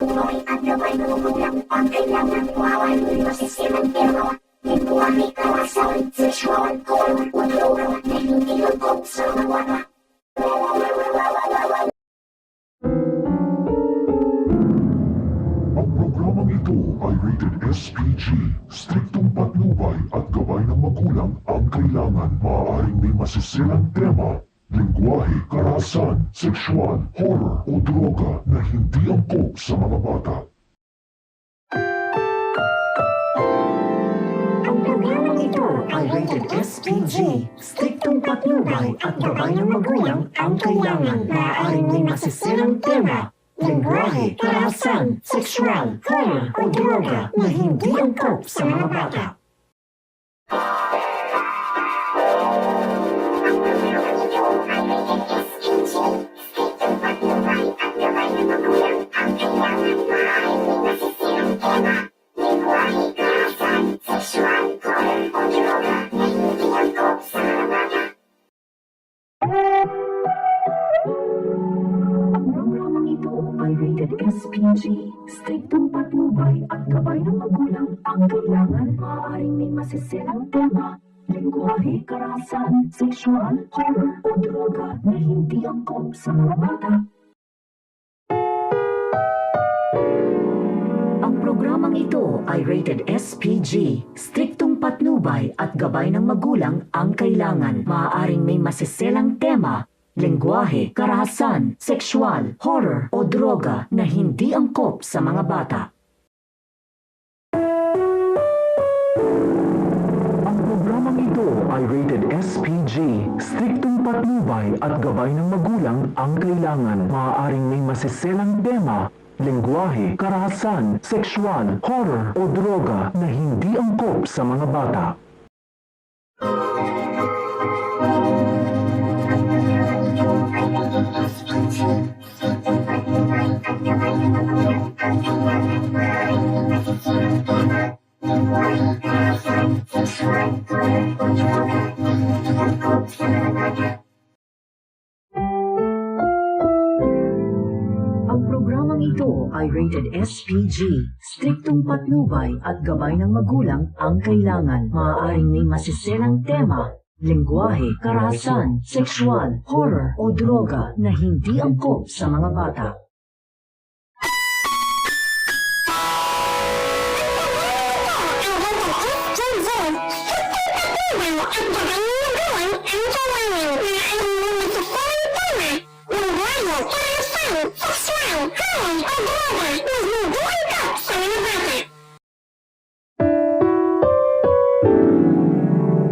Tuloy at gabay ng magulang ang kailangan mawawal ng masisilang pero lingwahe, karahasan, sexual, horror, o droga na hindi lungkot sa mga bata. Ang programang ito ay rated SPG. Striktong patnubay at gabay ng magulang ang kailangan. Maaaring may masisilang tema, lingwahe, karahasan, sexual, horror o droga na hindi angkop sa mga bata. Ang programang ito ay rated SPG. Striktong patnubay at gabay ng magulang ang kailangan. Maaaring may masisilang tema, lingwahe, karahasan, sexual, horror o droga na hindi angkop sa mga bata. Programang ito ay rated SPG. Striktong patnubay at gabay ng magulang ang kailangan. Maaaring may masisilang tema, lingwahe, karahasan, sexual, horror o droga na hindi angkop sa mga bata. Ang programang ito ay rated SPG. Striktong patnubay at gabay ng magulang ang kailangan. Maaaring may masisilang tema, lingwahe, karahasan, sexual, horror o droga na hindi angkop sa mga bata. Ang programang ito ay rated SPG. Striktong patnubay at gabay ng magulang ang kailangan. Maaaring may masisilang tema, lingwahe, karahasan, sexual, horror o droga na hindi angkop sa mga bata. Ang programang ito ay rated SPG. Striktong patnubay at gabay ng magulang ang kailangan. Maaaring may masisilang tema, lingwahe, karahasan, sexual, horror o droga na hindi angkop sa mga bata.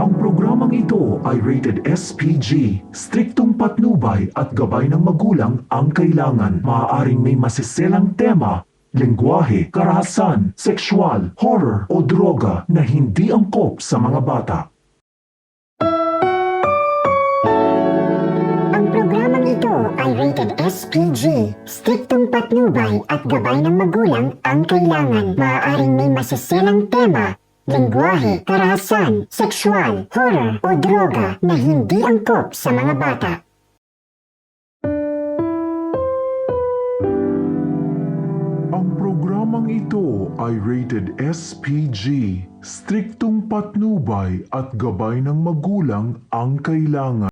Ang programang ito ay rated SPG. Striktong patnubay at gabay ng magulang ang kailangan. Maaaring may masisilang tema, lingwahe, karahasan, sexual, horror o droga na hindi angkop sa mga bata. Ang programang ito ay rated SPG. Striktong patnubay at gabay ng magulang ang kailangan. Maaaring may masisilang tema, lingwahe, karahasan, sexual, horror o droga na hindi angkop sa mga bata. Ang programang ito ay rated SPG. Striktong patnubay at gabay ng magulang ang kailangan.